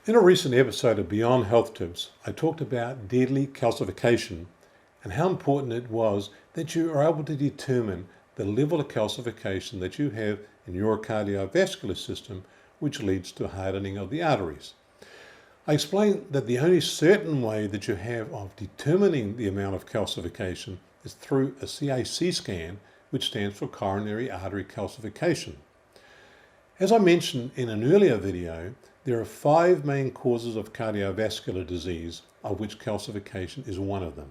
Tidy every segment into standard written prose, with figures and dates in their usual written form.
In a recent episode of Beyond Health Tips, I talked about deadly calcification and how important it was that you are able to determine the level of calcification that you have in your cardiovascular system, which leads to hardening of the arteries. I explained that the only certain way that you have of determining the amount of calcification is through a CAC scan, which stands for Coronary Artery Calcification. As I mentioned in an earlier video, there are 5 main causes of cardiovascular disease, of which calcification is one of them.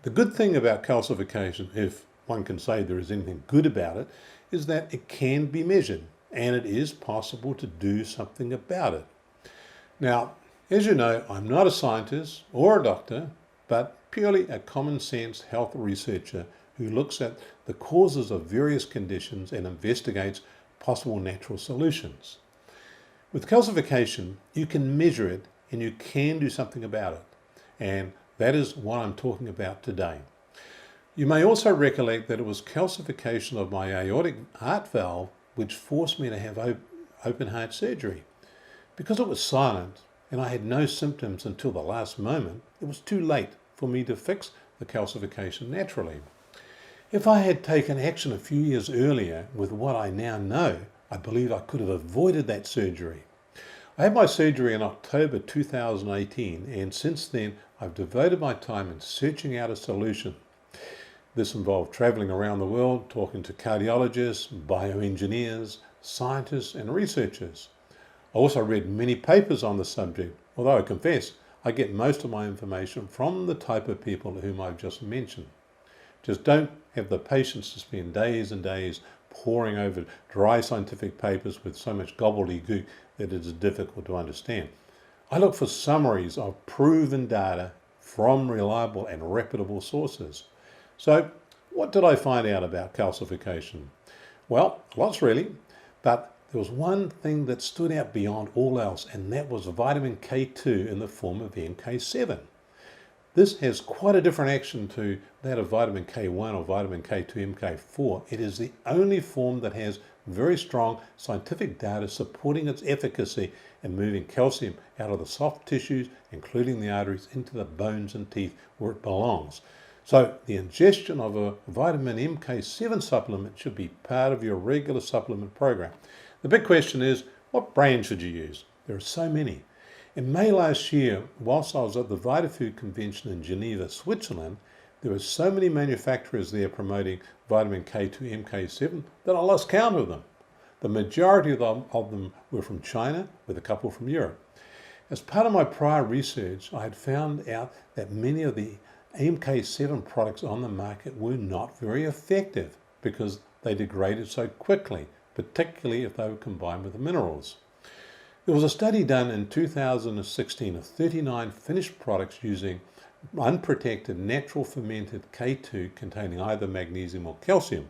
The good thing about calcification, if one can say there is anything good about it, is that it can be measured and it is possible to do something about it. Now, as you know, I'm not a scientist or a doctor, but purely a common sense health researcher who looks at the causes of various conditions and investigates possible natural solutions. With calcification, you can measure it and you can do something about it. And that is what I'm talking about today. You may also recollect that it was calcification of my aortic heart valve which forced me to have open heart surgery. Because it was silent and I had no symptoms until the last moment, it was too late for me to fix the calcification naturally. If I had taken action a few years earlier with what I now know, I believe I could have avoided that surgery. I had my surgery in October 2018, and since then I've devoted my time in searching out a solution. This involved traveling around the world, talking to cardiologists, bioengineers, scientists and researchers. I also read many papers on the subject, although I confess I get most of my information from the type of people whom I've just mentioned. Just don't have the patience to spend days and days poring over dry scientific papers with so much gobbledygook that it is difficult to understand. I look for summaries of proven data from reliable and reputable sources. So, what did I find out about calcification? Well, lots really, but there was one thing that stood out beyond all else, and that was vitamin K2 in the form of MK7. This has quite a different action to that of vitamin K1 or vitamin K2, MK4. It is the only form that has very strong scientific data supporting its efficacy in moving calcium out of the soft tissues, including the arteries, into the bones and teeth where it belongs. So the ingestion of a vitamin MK7 supplement should be part of your regular supplement program. The big question is, what brand should you use? There are so many. In May last year, whilst I was at the VitaFood convention in Geneva, Switzerland, there were so many manufacturers there promoting vitamin K2, MK7 that I lost count of them. The majority of them were from China, with a couple from Europe. As part of my prior research, I had found out that many of the MK7 products on the market were not very effective because they degraded so quickly, particularly if they were combined with the minerals. There was a study done in 2016 of 39 finished products using unprotected natural fermented K2 containing either magnesium or calcium.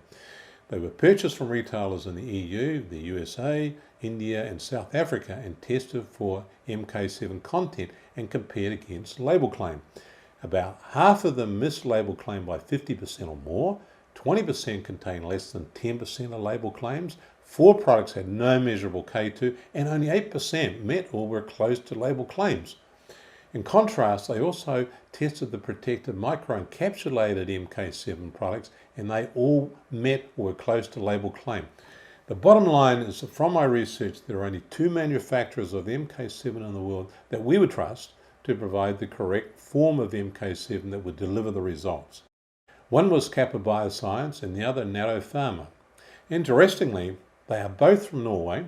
They were purchased from retailers in the EU, the USA, India and South Africa and tested for MK7 content and compared against label claim. About half of them missed label claim by 50% or more, 20% contained less than 10% of label claims, 4 products had no measurable K2 and only 8% met or were close to label claims. In contrast, they also tested the protected microencapsulated MK7 products and they all met or were close to label claim. The bottom line is that from my research, there are only 2 manufacturers of MK7 in the world that we would trust to provide the correct form of MK7 that would deliver the results. One was 𝗙𝗢𝗟𝗪 Bioscience and the other Nano-Pharma. Interestingly, they are both from Norway.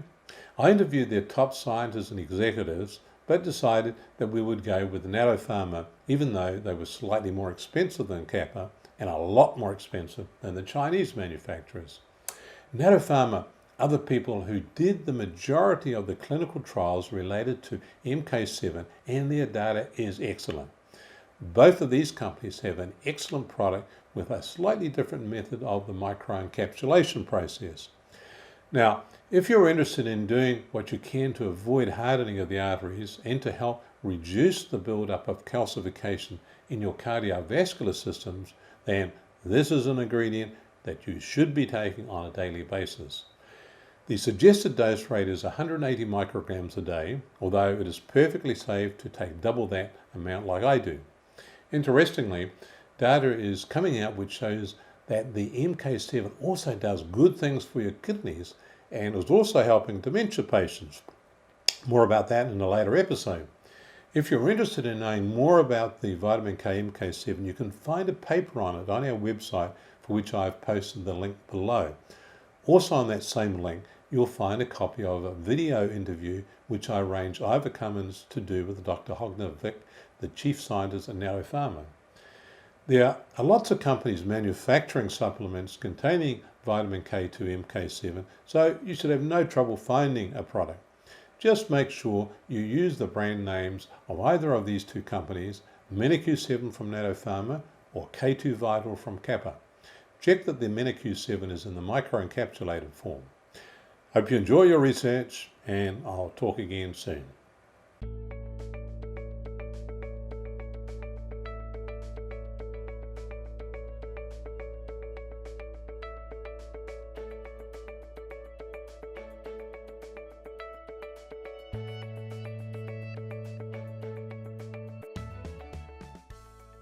I interviewed their top scientists and executives, but decided that we would go with Nano-Pharma, even though they were slightly more expensive than 𝗙𝗢𝗟 and a lot more expensive than the Chinese manufacturers. Nano-Pharma are the people who did the majority of the clinical trials related to MK7 and their data is excellent. Both of these companies have an excellent product with a slightly different method of the microencapsulation process. Now, if you're interested in doing what you can to avoid hardening of the arteries and to help reduce the buildup of calcification in your cardiovascular systems, then this is an ingredient that you should be taking on a daily basis. The suggested dose rate is 180 micrograms a day, although it is perfectly safe to take double that amount like I do. Interestingly, data is coming out which shows that the MK7 also does good things for your kidneys and is also helping dementia patients. More about that in a later episode. If you're interested in knowing more about the vitamin K MK7, you can find a paper on it on our website, for which I've posted the link below. Also on that same link, you'll find a copy of a video interview which I arranged Ivor Cummins to do with Dr. Hogner Vick, the chief scientist at 𝗙𝗙𝗟𝗪. There are lots of companies manufacturing supplements containing vitamin K2 MK7, so you should have no trouble finding a product. Just make sure you use the brand names of either of these two companies, MenoQ7 from 𝗙𝗙𝗪𝗪 or K2 Vital from 𝗙𝗪. Check that the MenoQ7 is in the microencapsulated form. Hope you enjoy your research, and I'll talk again soon.